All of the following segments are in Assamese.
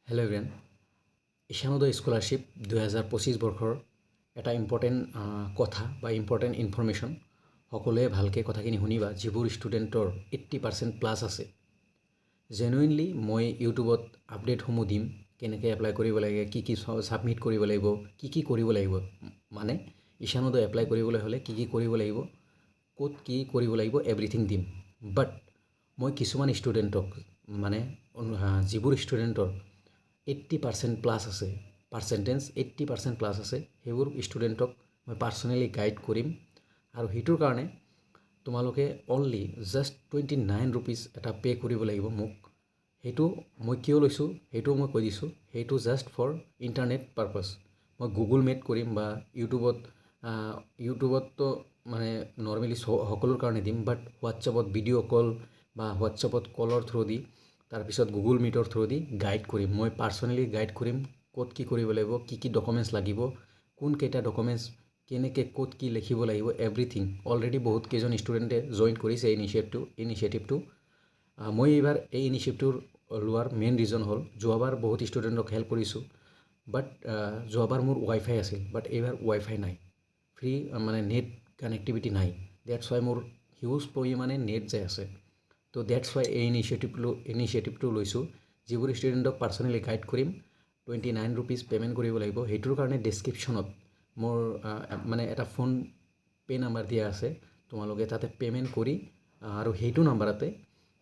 হেল্ল' এভৰিৱান, ঈশানোদয় স্কলাৰশ্বিপ 2025 বৰ্ষৰ এটা ইম্পৰ্টেণ্ট কথা বা ইম্পৰ্টেণ্ট ইনফৰমেশ্যন সকলোৱে ভালকৈ কথাখিনি শুনিবা। যিবোৰ ষ্টুডেণ্টৰ 80% প্লাছ আছে, জেনুইনলি মই ইউটিউবত আপডেটসমূহ দিম, কেনেকৈ এপ্লাই কৰিব লাগে, কি ছাবমিট কৰিব লাগিব, কি কৰিব লাগিব, মানে ঈশানোদয় এপ্লাই কৰিবলৈ হ'লে কি কৰিব লাগিব, ক'ত কি কৰিব লাগিব, এভৰিথিং দিম। বাট মই কিছুমান ষ্টুডেণ্টক মানে যিবোৰ ষ্টুডেণ্টৰ 80% প্লাছ আছে, পাৰ্চেণ্টেজ 80% প্লাছ আছে, সেইবোৰ ষ্টুডেণ্টক মই পাৰ্চনেলি গাইড কৰিম। আৰু সেইটোৰ কাৰণে তোমালোকে অনলি জাষ্ট 29 ৰুপিজ এটা পে' কৰিব লাগিব মোক। সেইটো মই কিয় লৈছোঁ সেইটোও মই কৈ দিছোঁ। সেইটো জাষ্ট ফৰ ইণ্টাৰনেট পাৰপাছ। মই গুগল মেট কৰিম বা ইউটিউবততো মানে নৰ্মেলি সকলোৰ কাৰণে দিম, বাট হোৱাটছএপত ভিডিঅ' কল বা হোৱাটছএপত কলৰ থ্ৰু দি, তাৰপিছত গুগল মিটৰ থ্ৰু দি গাইড কৰিম। মই পাৰ্চনেলি গাইড কৰিম ক'ত কি কৰিব লাগিব, কি ডকুমেণ্টছ লাগিব, কোনকেইটা ডকুমেণ্টছ কেনেকৈ ক'ত কি লিখিব লাগিব, এভৰিথিং। অলৰেডি বহুত কেইজন ষ্টুডেণ্টে জইন কৰিছে ইনিচিয়েটিভটো। মই এইবাৰ এই ইনিচিয়েটিভটোৰ লোৱাৰ মেইন ৰিজন হ'ল, যোৱাবাৰ বহুত ষ্টুডেণ্টক হেল্প কৰিছোঁ, বাট যোৱাবাৰ মোৰ ৱাইফাই আছিল, বাট এইবাৰ ৱাইফাই নাই, ফ্ৰী মানে নেট কানেক্টিভিটি নাই। ডেটছ ৱাই মোৰ হিউজ পৰিমাণে নেট যাই আছে। তো ডেটছ ৱাই এই ইনিচিয়েটিভটো লৈছোঁ। যিবোৰ ষ্টুডেণ্টক পাৰ্চনেলি গাইড কৰিম, 29 ৰুপিজ পে'মেণ্ট কৰিব লাগিব। সেইটোৰ কাৰণে ডেছক্ৰিপশ্যনত মোৰ মানে এটা ফোন পে' নাম্বাৰ দিয়া আছে। তোমালোকে তাতে পে'মেণ্ট কৰি আৰু সেইটো নাম্বাৰতে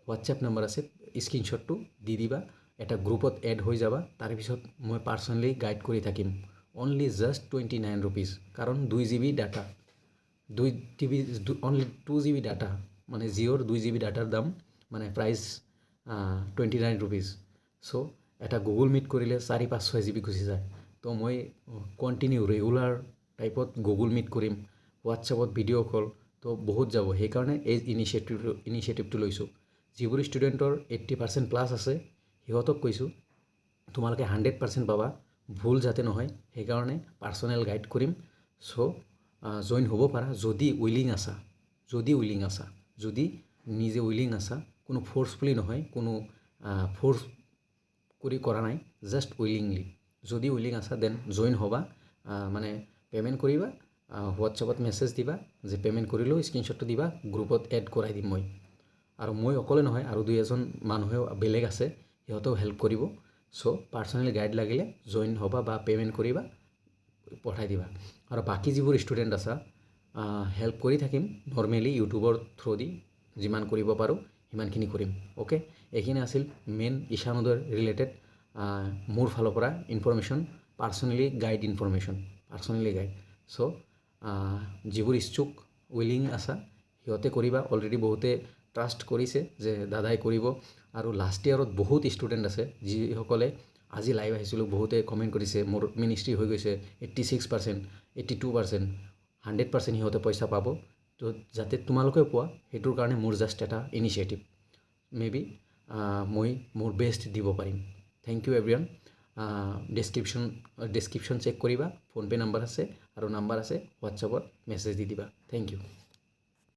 হোৱাটছএপ নাম্বাৰ আছে, স্ক্ৰীনশ্বটটো দি দিবা, এটা গ্ৰুপত এড হৈ যাবা। তাৰপিছত মই পাৰ্চনেলি গাইড কৰি থাকিম। অনলি জাষ্ট 29 ৰুপিজ, কাৰণ 2 GB data, only 2 GB data, মানে জিঅ'ৰ 2 GB ডাটাৰ দাম মানে প্ৰাইচ 29 ৰুপিজ। চ' এটা গুগল মিট কৰিলে 4-5-6 GB গুচি যায়। তো মই কণ্টিনিউ ৰেগুলাৰ টাইপত গুগল মিট কৰিম, হোৱাটছএপত ভিডিঅ' কল, তো বহুত যাব। সেইকাৰণে এই ইনিচিয়েটিভটো লৈছোঁ। যিবোৰ ষ্টুডেণ্টৰ 80% প্লাছ আছে, সিহঁতক কৈছোঁ তোমালোকে 100% পাবা, ভুল যাতে নহয়, সেইকাৰণে পাৰ্চনেল গাইড কৰিম। চ' জইন হ'ব পাৰা যদি উইলিং আছা, যদি নিজে উইলিং আছা, কোনো ফ'ৰ্চফুলি নহয়, কোনো ফ'ৰ্চ কৰি কৰা নাই, জাষ্ট উইলিংলি। যদি উইলিং আছা দেন জইন হ'বা, মানে পে'মেণ্ট কৰিবা, হোৱাটছএপত মেছেজ দিবা যে পে'মেণ্ট কৰিলোঁ, স্ক্ৰীনশ্বটটো দিবা, গ্ৰুপত এড কৰাই দিম মই। আৰু মই অকলে নহয়, আৰু 2-এজন মানুহেও বেলেগ আছে, সিহঁতেও হেল্প কৰিব। চ' পাৰ্চনেলি গাইড লাগিলে জইন হ'বা বা পে'মেণ্ট কৰিবা, পঠাই দিবা। আৰু বাকী যিবোৰ ষ্টুডেণ্ট আছা, হেল্প কৰি থাকিম নৰ্মেলি ইউটিউবৰ থ্ৰু দি, যিমান কৰিব পাৰোঁ সিমানখিনি কৰিম। অ'কে, এইখিনি আছিল মেইন ঈশানোদয় ৰিলেটেড মোৰ ফালৰ পৰা ইনফৰমেশ্যন, পাৰ্চনেলি গাইড ইনফৰমেশ্যন, চ' যিবোৰ ইচ্ছুক উইলিং আছা সিহঁতে কৰিবা। অলৰেডি বহুতে ট্ৰাষ্ট কৰিছে যে দাদাই কৰিব। আৰু লাষ্ট ইয়েৰত বহুত ষ্টুডেণ্ট আছে যিসকলে, আজি লাইভ আহিছিলোঁ, বহুতে কমেণ্ট কৰিছে মোৰ মিনিষ্ট্ৰি হৈ গৈছে 86%, 82%, 100% সিহঁতে পইচা পাব। তো যাতে তোমালোকেও পোৱা, সেইটোৰ কাৰণে মোৰ জাষ্ট এটা ইনিচিয়েটিভ। মেবি মই মোৰ বেষ্ট দিব পাৰিম। Thank you everyone. Description check কৰিবা, ফোনপে' নাম্বাৰ আছে আৰু নাম্বাৰ আছে, হোৱাটছএপত মেছেজ দি দিবা। Thank U.